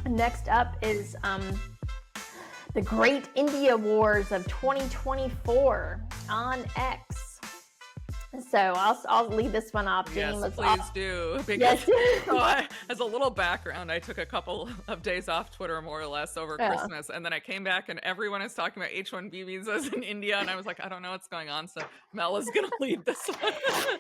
Next up is the Great India Wars of 2024 on X. So I'll leave this one off. Yes, Jane, please do. Because as a little background, I took a couple of days off Twitter, more or less, over Christmas, and then I came back, and everyone is talking about H1B visas in India, and I was like, I don't know what's going on. So Mel is going to lead this one.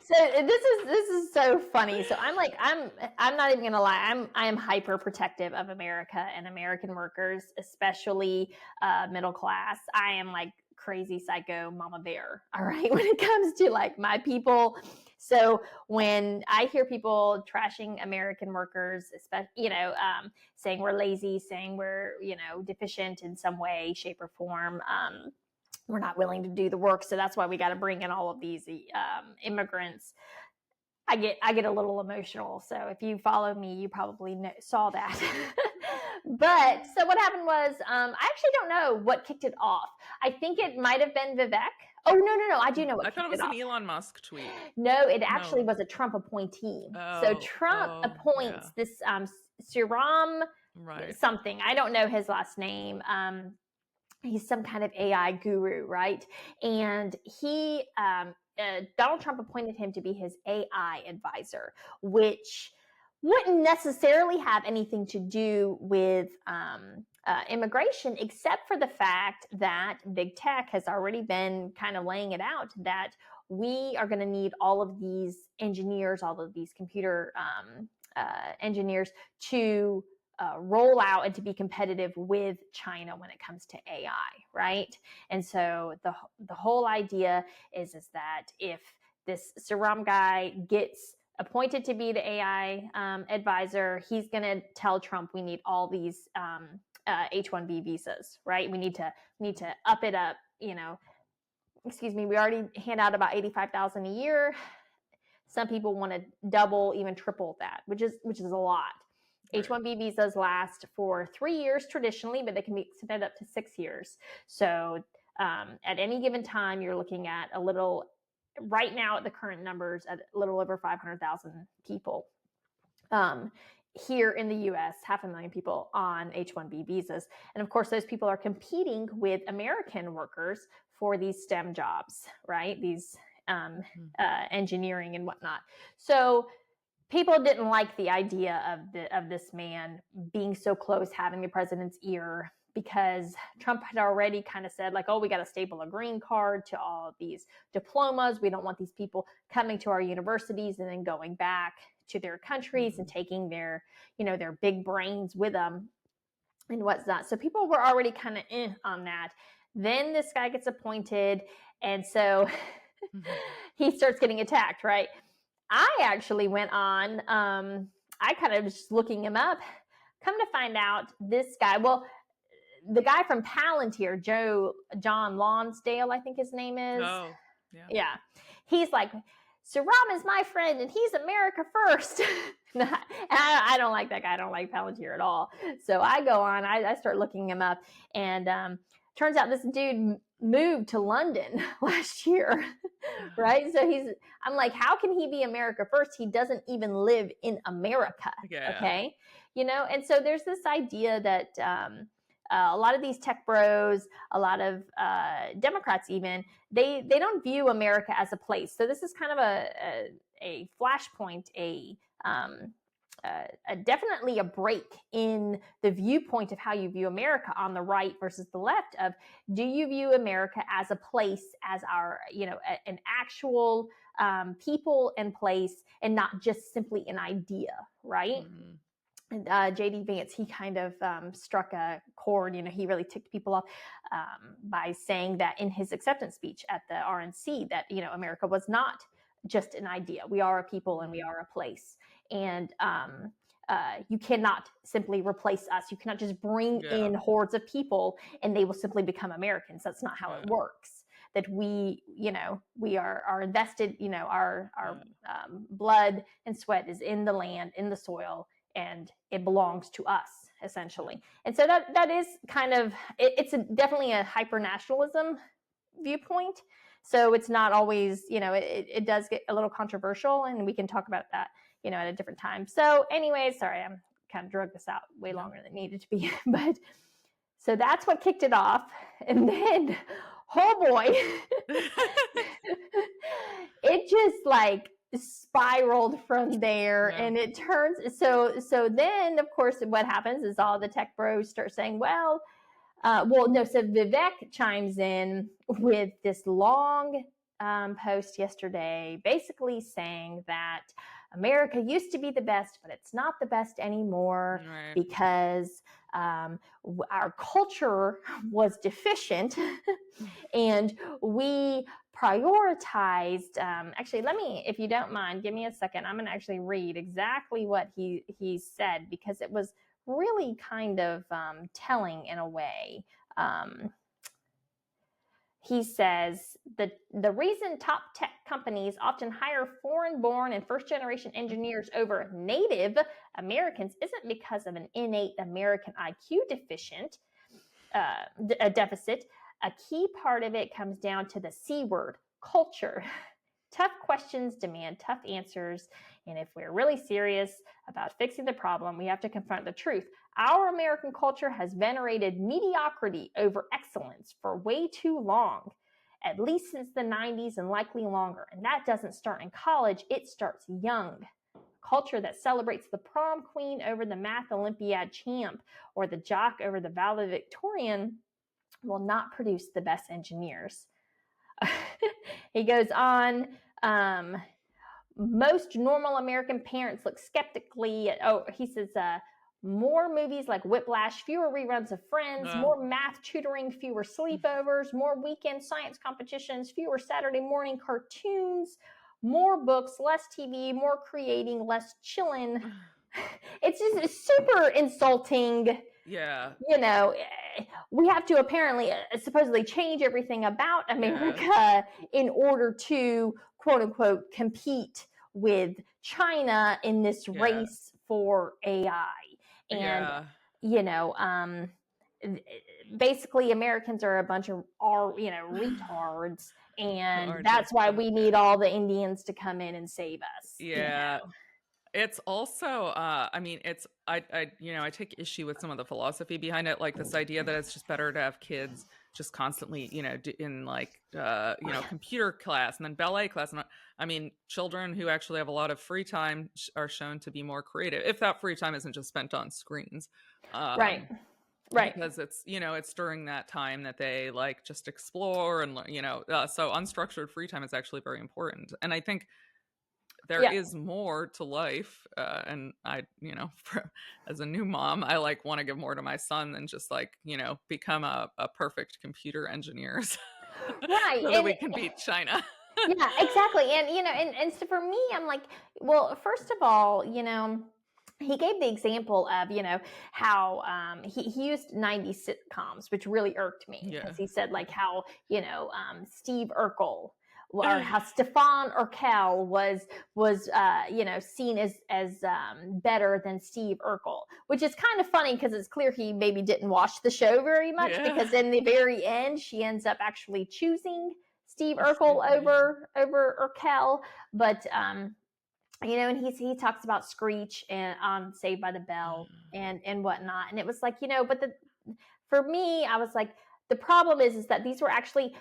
So this is so funny. So I'm not even gonna lie. I am hyper protective of America and American workers, especially middle class. I am like crazy psycho mama bear, all right, when it comes to like my people. So when I hear people trashing American workers, especially, saying we're lazy, saying we're, deficient in some way, shape, or form, we're not willing to do the work, so that's why we got to bring in all of these immigrants. I get a little emotional. So if you follow me, you probably saw that. But so what happened was, I actually don't know what kicked it off. I think it might have been Vivek. Oh, no. I do know what I thought it was an Elon Musk tweet. No, it actually was a Trump appointee. So Trump appoints this Siram something. I don't know his last name. He's some kind of AI guru, right? And he, Donald Trump appointed him to be his AI advisor, which wouldn't necessarily have anything to do with immigration, except for the fact that big tech has already been kind of laying it out that we are going to need all of these engineers, all of these computer engineers to roll out and to be competitive with China when it comes to AI, right? And so the whole idea is that if this Siram guy gets appointed to be the AI advisor, he's going to tell Trump we need all these H1B visas, right? We need to up it up. Excuse me. We already hand out about 85,000 a year. Some people want to double, even triple that, which is a lot. Right. H1B visas last for 3 years traditionally, but they can be extended up to 6 years. So at any given time, you're looking at right now at the current numbers, at a little over 500,000 people here in the U.S., 500,000 people on H1B visas. And of course, those people are competing with American workers for these STEM jobs, right? These engineering and whatnot. So people didn't like the idea of this man being so close, having the president's ear, because Trump had already kind of said, like, oh, we got to staple a green card to all of these diplomas. We don't want these people coming to our universities and then going back to their countries and taking their big brains with them and what's not. So people were already kind of on that. Then this guy gets appointed, and so he starts getting attacked, right? I actually went on, I kind of was just looking him up. Come to find out, this guy, the guy from Palantir, John Lonsdale, I think his name is. Oh, yeah. Yeah. He's like, Siram is my friend and he's America first. I don't like that guy. I don't like Palantir at all. So I go on, I start looking him up, and turns out this dude moved to London last year, right? So I'm like, how can he be America first? He doesn't even live in America, okay? And so there's this idea that a lot of these tech bros, a lot of Democrats even, they don't view America as a place. So this is kind of a flashpoint, definitely a break in the viewpoint of how you view America on the right versus the left. Of, do you view America as a place, as our, an actual people and place, and not just simply an idea, right? Mm-hmm. And J.D. Vance, he kind of struck a chord. He really ticked people off by saying that in his acceptance speech at the RNC that, America was not just an idea. We are a people and we are a place. And you cannot simply replace us. You cannot just bring in hordes of people and they will simply become Americans. That's not how it works. That we are invested, our blood and sweat is in the land, in the soil, and it belongs to us, essentially. And so that is kind of, it's definitely a hyper-nationalism viewpoint. So it's not always, it does get a little controversial, and we can talk about that, at a different time. So anyway, sorry, I'm kind of drug this out way longer than it needed to be. But so that's what kicked it off. And then, oh boy, it just like spiraled from there. And it turns, so then of course what happens is all the tech bros start saying, so Vivek chimes in with this long post yesterday, basically saying that America used to be the best, but it's not the best anymore because our culture was deficient and we prioritized, actually, if you don't mind, give me a second. I'm going to actually read exactly what he said, because it was really kind of telling in a way. He says the reason top tech companies often hire foreign-born and first-generation engineers over native Americans isn't because of an innate American IQ deficit. A key part of it comes down to the C word, culture. Tough questions demand tough answers, and if we're really serious about fixing the problem, we have to confront the truth. Our American culture has venerated mediocrity over excellence for way too long, at least since the 90s and likely longer. And that doesn't start in college, it starts young. A culture that celebrates the prom queen over the math Olympiad champ or the jock over the valedictorian will not produce the best engineers. He goes on, most normal American parents look skeptically at, he says, more movies like Whiplash, fewer reruns of Friends, more math tutoring, fewer sleepovers, more weekend science competitions, fewer Saturday morning cartoons, more books, less TV, more creating, less chilling. It's just super insulting. Yeah. We have to apparently, supposedly change everything about America in order to, quote unquote, compete with China in this race for AI. And, basically Americans are a bunch of, retards. And that's why we need all the Indians to come in and save us. Yeah. It's also, I take issue with some of the philosophy behind it, like this idea that it's just better to have kids just constantly, in computer class and then ballet class. And children who actually have a lot of free time are shown to be more creative, if that free time isn't just spent on screens. Right. Because it's, it's during that time that they like just explore and, so unstructured free time is actually very important. And I think there is more to life, and I, as a new mom, I want to give more to my son than just become a perfect computer engineer, so that we can beat China. Yeah, exactly. And and so for me, I'm like, well, first of all, he gave the example of, how he used 90s sitcoms, which really irked me, because he said how, Steve Urkel, or how Stefan Urkel was seen as better than Steve Urkel, which is kind of funny because it's clear he maybe didn't watch the show very much, because in the very end she ends up actually choosing Steve Urkel over Urkel. But and he talks about Screech and on Saved by the Bell and whatnot, and it was like, but for me, I was like, the problem is that these were actually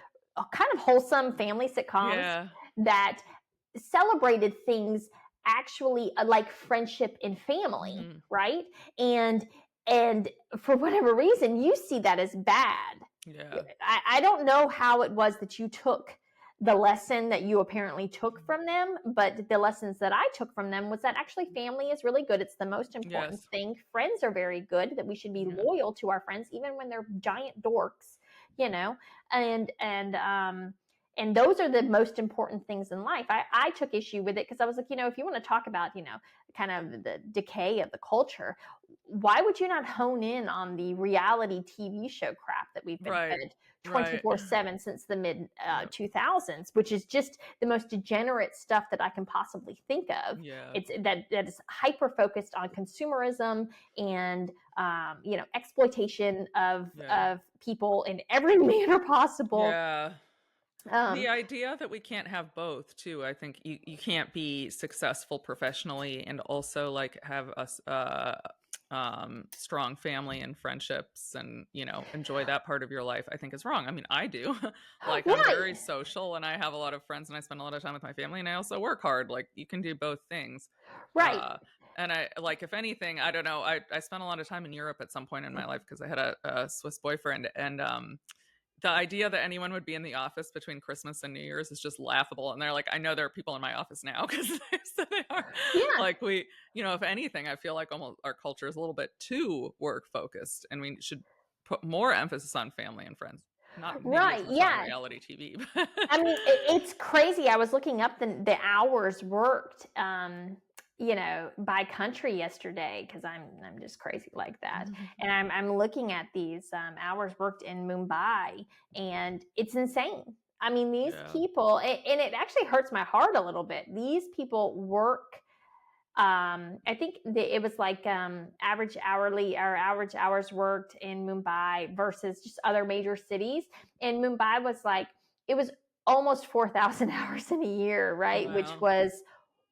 kind of wholesome family sitcoms that celebrated things actually like friendship and family, right? And for whatever reason, you see that as bad. I don't know how it was that you took the lesson that you apparently took from them, but the lessons that I took from them was that actually family is really good. It's the most important thing. Friends are very good, that we should be loyal to our friends, even when they're giant dorks. And those are the most important things in life. I took issue with it because I was like, if you want to talk about, kind of the decay of the culture, why would you not hone in on the reality TV show crap that we've been fed 24/7 since the mid 2000s, which is just the most degenerate stuff that I can possibly think of. It's that is hyper focused on consumerism and exploitation of people in every manner possible. The idea that we can't have both too. I think you can't be successful professionally and also have us strong family and friendships and, enjoy that part of your life, I think is wrong. I mean, I do. Like, I'm Right. very social and I have a lot of friends and I spend a lot of time with my family and I also work hard. Like, you can do both things. Right. And I, like, if anything, I don't know, I spent a lot of time in Europe at some point in my life because I had a Swiss boyfriend, and the idea that anyone would be in the office between Christmas and New Year's is just laughable. And they're like, I know there are people in my office now because they are. Yeah. Like, we, if anything, I feel like almost our culture is a little bit too work focused, and we should put more emphasis on family and friends. Not maybe Right. as much Yeah. on reality TV. I mean, it's crazy. I was looking up the hours worked, by country yesterday because I'm just crazy like that. And I'm looking at these hours worked in Mumbai, and it's insane. I mean, these people, and it actually hurts my heart a little bit. These people work. I think it was like average hourly or average hours worked in Mumbai versus just other major cities. And Mumbai was like, it was almost 4,000 hours in a year, right? Wow. Which was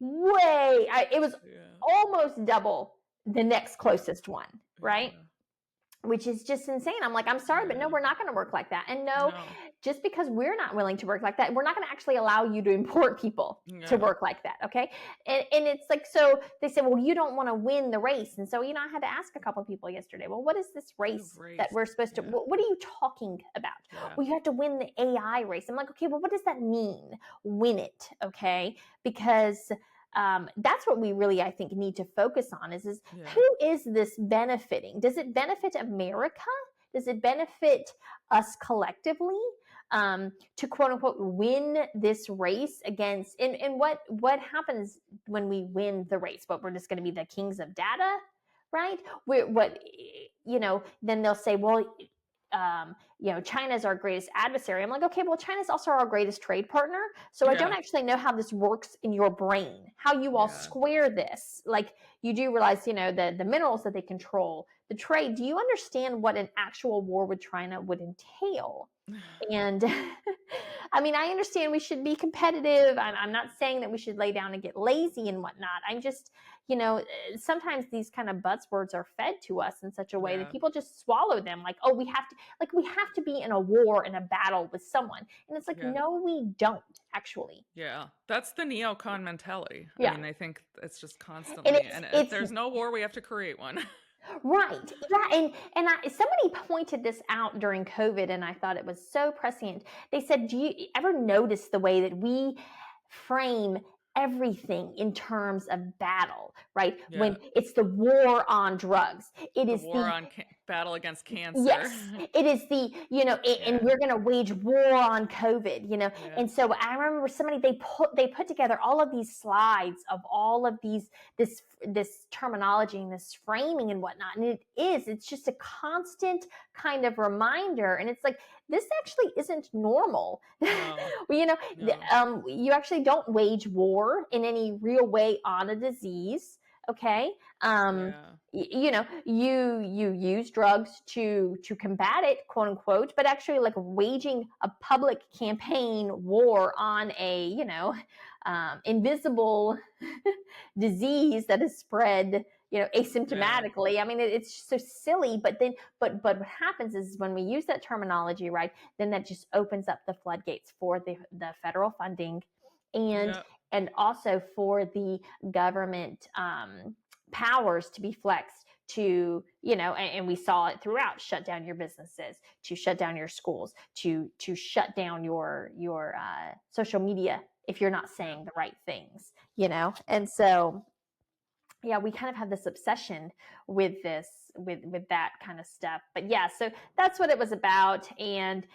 it was almost double the next closest one, right? Which is just insane. I'm like, I'm sorry, but no, we're not going to work like that. And no, just because we're not willing to work like that, we're not going to actually allow you to import people to work like that. Okay. And it's like, so they said, well, you don't want to win the race. And so, I had to ask a couple of people yesterday, well, what is this race that we're supposed to, what are you talking about? Well, you have to win the AI race. I'm like, okay, well, what does that mean? Win it. Okay. Because that's what we really, I think, need to focus on is who is this benefiting? Does it benefit America? Does it benefit us collectively to quote unquote win this race against? And what happens when we win the race? But we're just going to be the kings of data, right? Then they'll say, well, China's our greatest adversary. I'm like, okay, well, China's also our greatest trade partner. So I don't actually know how this works in your brain, how you all square this. Like, you do realize, the minerals that they control, the trade. Do you understand what an actual war with China would entail? And I mean, I understand we should be competitive. I'm not saying that we should lay down and get lazy and whatnot. I'm just, sometimes these kind of buzzwords are fed to us in such a way that people just swallow them. Like, oh, we have to be in a war and a battle with someone. And it's like, no, we don't actually. Yeah. That's the neocon mentality. I mean, I think it's just constantly, and if there's no war, we have to create one. Right. Yeah. And somebody pointed this out during COVID, and I thought it was so prescient. They said, do you ever notice the way that we frame everything in terms of battle, right? When it's the war on drugs, it is the war on battle against cancer. Yes, it is the, and we're going to wage war on COVID, And so I remember they put together all of these slides of all of this terminology and this framing and whatnot. And it's just a constant kind of reminder. And it's like, this actually isn't normal. No. You actually don't wage war in any real way on a disease. Okay. You use drugs to combat it, quote unquote, but actually like waging a public campaign war on a, invisible disease that is spread, asymptomatically. I mean, it's so silly, but what happens is when we use that terminology, right, then that just opens up the floodgates for the federal funding and also for the government powers to be flexed to, and we saw it throughout, shut down your businesses, to shut down your schools, to shut down your social media if you're not saying the right things, And so, we kind of have this obsession with this, with that kind of stuff. But so that's what it was about. And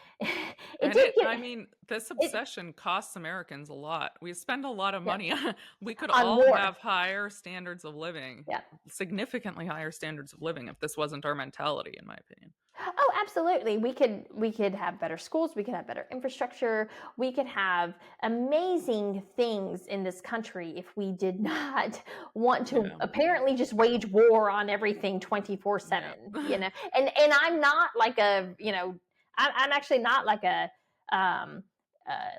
this obsession costs Americans a lot. We spend a lot of money. We could on all war. have higher standards of living, significantly higher standards of living if this wasn't our mentality, in my opinion. Oh, absolutely. We could have better schools. We could have better infrastructure. We could have amazing things in this country if we did not want to apparently just wage war on everything 24/7, And I'm not like I'm actually not like a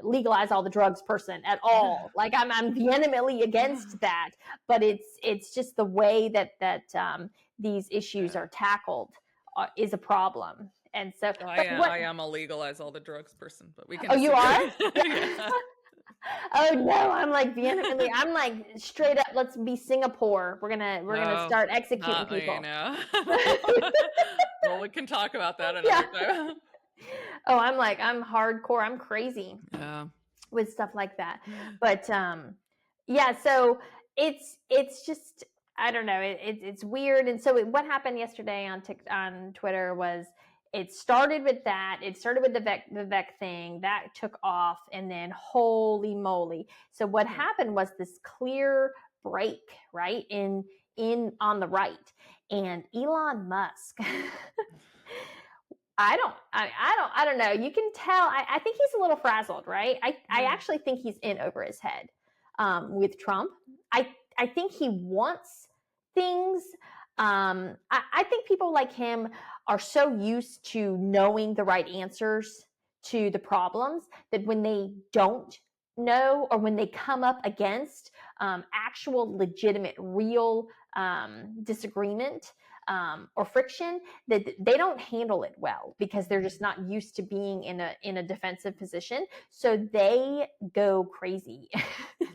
legalize all the drugs person at all. Like I'm vehemently against that, but it's just the way that these issues are tackled is a problem. And so I am a legalize all the drugs person, but we can. Oh, you are? Yeah. Oh no, I'm like vehemently. I'm like straight up. Let's be Singapore. We're gonna start executing people. Well, we can talk about that another time. Oh, I'm hardcore. I'm crazy. Yeah. With stuff like that. But yeah, so it's just, I don't know. It's weird. And so what happened yesterday on Twitter was, it started with that. It started with the VEC thing that took off, and then holy moly. So what happened was this clear break, right, in on the right, and Elon Musk. I don't know. You can tell. I think he's a little frazzled, right? I actually think he's in over his head with Trump. I think he wants things. I think people like him are so used to knowing the right answers to the problems that when they don't know, or when they come up against actual legitimate real disagreement or friction, that they don't handle it well, because they're just not used to being in a defensive position. So they go crazy.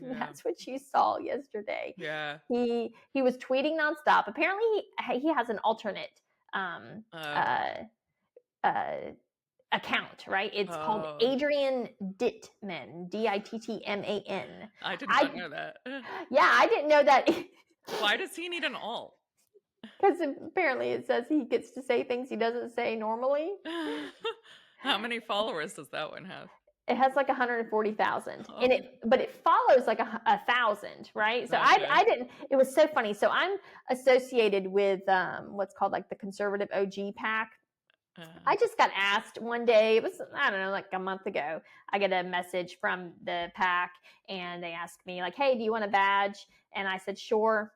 That's what you saw yesterday. Yeah. He was tweeting nonstop. Apparently he has an alternate account, right? It's called Adrian Dittman, Dittman. I did not know that. Yeah, I didn't know that. Why does he need an alt? Because apparently it says he gets to say things he doesn't say normally. How many followers does that one have? It has like 140,000, but it follows like 1,000, right? So I didn't. It was so funny. So I'm associated with what's called like the conservative OG pack. I just got asked one day. It was, I don't know, like a month ago. I get a message from the pack, and they asked me like, "Hey, do you want a badge?" And I said, "Sure."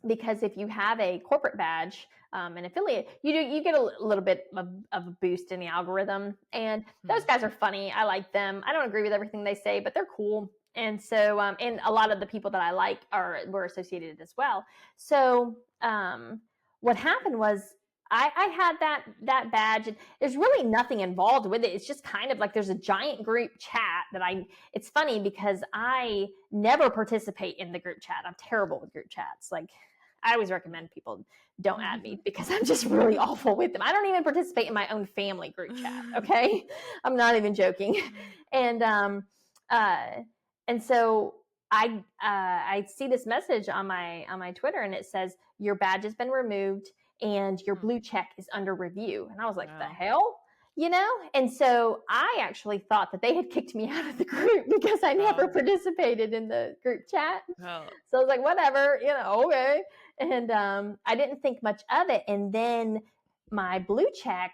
Because if you have a corporate badge, an affiliate, you get a little bit of a boost in the algorithm. And those guys are funny. I like them. I don't agree with everything they say, but they're cool. And so, and a lot of the people that I like were associated as well. So what happened was, I had that badge, and there's really nothing involved with it. It's just kind of like there's a giant group chat that it's funny because I never participate in the group chat. I'm terrible with group chats. Like, I always recommend people don't add me because I'm just really awful with them. I don't even participate in my own family group chat. Okay. I'm not even joking. And so I see this message on my Twitter, and it says, "Your badge has been removed and your blue check is under review." And I was like, wow. The hell? You know? And so I actually thought that they had kicked me out of the group because I never participated in the group chat. So I was like, whatever, okay. And I didn't think much of it. And then my blue check,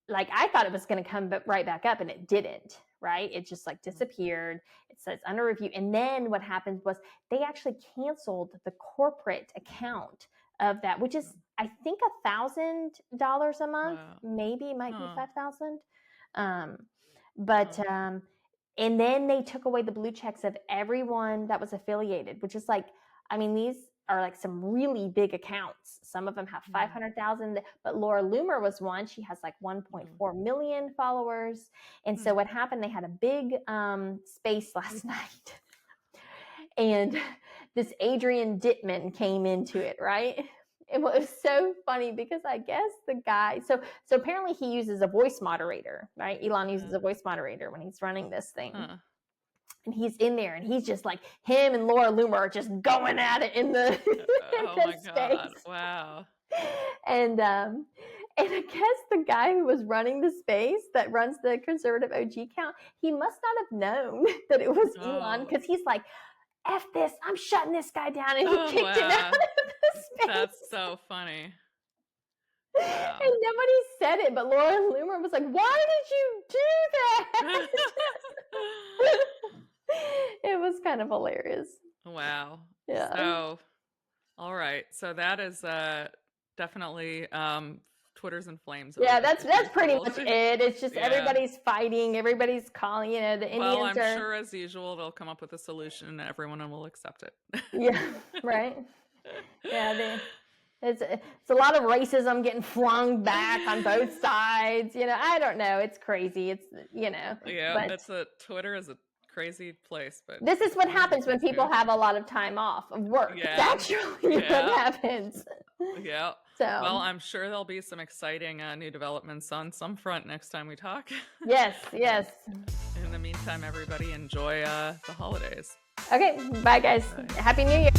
like, I thought it was going to come right back up, and it didn't, right? It just like disappeared. It says under review. And then what happened was they actually canceled the corporate account of that, which is, I think, $1,000 a month. Wow. Maybe it might be 5,000. And then they took away the blue checks of everyone that was affiliated, which is like, I mean, these are like some really big accounts. Some of them have 500,000, but Laura Loomer was one. She has like 1.4 million followers. And so what happened, they had a big space last night. And this Adrian Dittman came into it, right? It was so funny because I guess the guy, so apparently he uses a voice moderator, right? Elon uses a voice moderator when he's running this thing. And he's in there, and he's just like, him and Laura Loomer are just going at it in the, space. God. Wow. And I guess the guy who was running the space that runs the conservative OG count, he must not have known that it was Elon, because he's like, F this, I'm shutting this guy down, and he kicked him out of the space. That's so funny. Wow. And nobody said it, but Laura Loomer was like, why did you do that? It was kind of hilarious. Wow. Yeah. So, all right. So that is definitely Twitter's in flames. Yeah, that's pretty much it. It's just everybody's fighting, everybody's calling, the Indians well, I'm sure as usual they'll come up with a solution and everyone will accept it. Yeah, right. Yeah, it's a lot of racism getting flung back on both sides. I don't know. It's crazy. It's Yeah, Twitter is a crazy place, but this is what happens when people have a lot of time off of work. Yeah. That's actually what happens. Yeah. So, well, I'm sure there'll be some exciting new developments on some front next time we talk. Yes. In the meantime, everybody enjoy the holidays. Okay. Bye, guys. Bye. Happy New Year.